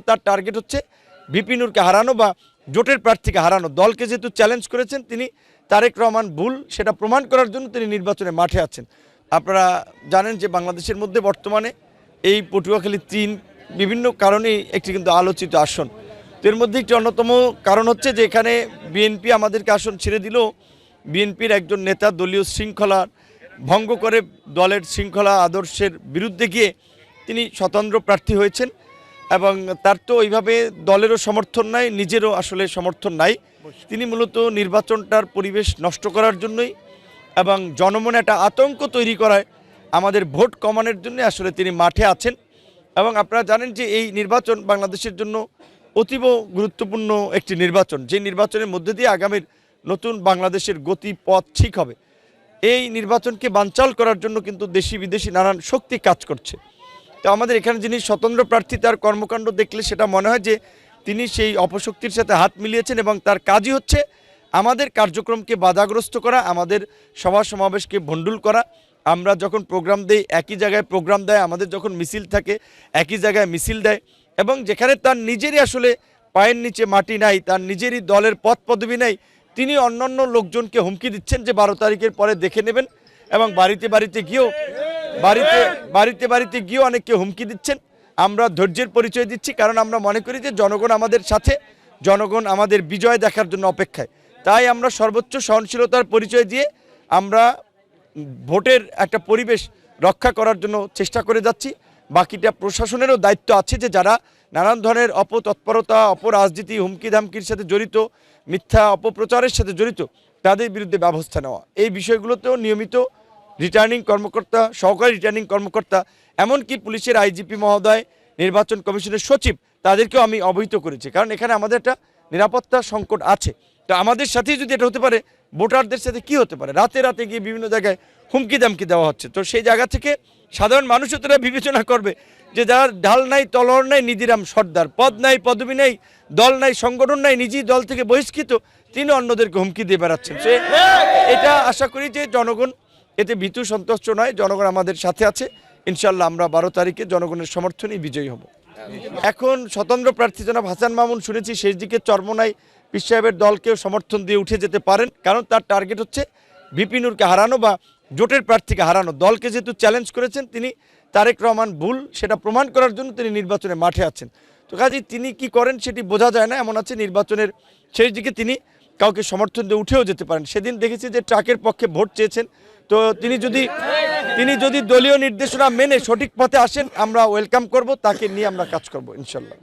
তার টার্গেট হচ্ছে ভিপি নূরকে হারানো বা জোটের প্রার্থীকে হারানো। দলকে যেহেতু চ্যালেঞ্জ করেছেন তিনি, তারেক রহমান ভুল সেটা প্রমাণ করার জন্য তিনি নির্বাচনে মাঠে আছেন। আপনারা জানেন যে বাংলাদেশের মধ্যে বর্তমানে এই পটুয়াখালী ৩ বিভিন্ন কারণেই একটি কিন্তু আলোচিত আসন। তো এর মধ্যে একটি অন্যতম কারণ হচ্ছে যে এখানে বিএনপি আমাদেরকে আসন ছেড়ে দিলেও বিএনপির একজন নেতা দলীয় শৃঙ্খলা ভঙ্গ করে দলের শৃঙ্খলা আদর্শের বিরুদ্ধে গিয়ে তিনি স্বতন্ত্র প্রার্থী হয়েছেন এবং তার তো ওইভাবে দলেরও সমর্থন নাই, নিজেরও আসলে সমর্থন নাই। তিনি মূলত নির্বাচনটার পরিবেশ নষ্ট করার জন্যই এবং জনমনে একটা আতঙ্ক তৈরি করায় আমাদের ভোট কমানোর জন্য আসলে তিনি মাঠে আছেন। এবং আপনারা জানেন যে এই নির্বাচন বাংলাদেশের জন্য অতীব গুরুত্বপূর্ণ একটি নির্বাচন, যে নির্বাচনের মধ্যে দিয়ে আগামীর নতুন বাংলাদেশের গতি পথ ঠিক হবে। এই নির্বাচনকে বানচাল করার জন্য কিন্তু দেশি বিদেশি নানান শক্তি কাজ করছে। তো আমাদের এখানে যিনি স্বতন্ত্র প্রার্থী, তার কর্মকাণ্ড দেখলে সেটা মনে হয় যে তিনি সেই অপশক্তির সাথে হাত মিলিয়েছেন এবং তার কাজই হচ্ছে আমাদের কার্যক্রমকে বাধাগ্রস্ত করা, আমাদের সভা সমাবেশকে ভণ্ডুল করা। আমরা যখন প্রোগ্রাম দেই একই জায়গায় প্রোগ্রাম দেয়, আমাদের যখন মিছিল থাকে একই জায়গায় মিছিল দেয়, এবং যেখানে তার নিজেরই আসলে পায়ের নিচে মাটি নাই, তার নিজেরই দলের পদ পদবি নাই, তিনি অন্যান্য লোকজনকে হুমকি দিচ্ছেন যে 12 তারিখের পরে দেখে নেবেন, এবং বাড়িতে বাড়িতে গিয়েও অনেককে হুমকি দিচ্ছেন। আমরা ধৈর্যের পরিচয় দিচ্ছি, কারণ আমরা মনে করি যে জনগণ আমাদের সাথে, জনগণ আমাদের বিজয় দেখার জন্য অপেক্ষায়। তাই আমরা সর্বোচ্চ সহনশীলতার পরিচয় দিয়ে আমরা ভোটের একটা পরিবেশ রক্ষা করার জন্য চেষ্টা করে যাচ্ছি। বাকিটা প্রশাসনেরও দায়িত্ব আছে যে যারা নানান ধরনের অপতৎপরতা, অপরাজনীতি, হুমকি ধামকির সাথে জড়িত, মিথ্যা অপপ্রচারের সাথে জড়িত, তাদের বিরুদ্ধে ব্যবস্থা নেওয়া। এই বিষয়গুলোতেও নিয়মিত রিটার্নিং কর্মকর্তা, সহকারী রিটার্নিং কর্মকর্তা, এমনকি পুলিশের আইজিপি মহোদয়, নির্বাচন কমিশনের সচিব, তাদেরকেও আমি অবহিত করেছি, কারণ এখানে আমাদের একটা নিরাপত্তা সংকট আছে। তো আমাদের সাথেই যদি এটা হতে পারে, ভোটারদের সাথে কি হতে পারে? রাতে রাতে গিয়ে বিভিন্ন জায়গায় হুমকি দামকি দেওয়া হচ্ছে। তো সেই জায়গা থেকে সাধারণ মানুষও তারা বিবেচনা করবে যে যার ঢাল নাই, তলোয়ার নাই, নিধিরাম সর্দার, পদ নাই, পদবি নাই, দল নাই, সংগঠন নাই, নিজেই দল থেকে বহিষ্কৃত, তিনি অন্যদেরকে হুমকি দিয়ে বেড়াচ্ছেন। সে এটা আশা করি যে জনগণ এতে ভীতু সন্তুষ্ট নয়, জনগণ আমাদের সাথে আছে। ইনশাল্লাহ আমরা 12 তারিখে জনগণের সমর্থনেই বিজয়ী হব। এখন স্বতন্ত্র প্রার্থী জনাব হাসান মামুন শুনেছি শেষ দিকে চরমোনাই পীর সাহেবের দলকেও সমর্থন দিয়ে উঠে যেতে পারেন, কারণ তার টার্গেট হচ্ছে ভিপি নূরকে হারানো বা জোটের প্রার্থীকে হারানো। দলকে যেহেতু চ্যালেঞ্জ করেছেন তিনি, তারেক রহমান ভুল সেটা প্রমাণ করার জন্য তিনি নির্বাচনে মাঠে আছেন। তো কাজেই তিনি কি করেন সেটি বোঝা যায় না। এমন আছে নির্বাচনের শেষ দিকে তিনি কাউকে সমর্থন দিয়ে উঠেও যেতে পারেন। সেদিন দেখেছি যে ট্রাকের পক্ষে ভোট চেয়েছেন। তো তিনি যদি দলীয় নির্দেশনা মেনে সঠিক পথে আসেন, আমরা ওয়েলকাম করব, তাকে নিয়ে আমরা কাজ করব ইনশাল্লাহ।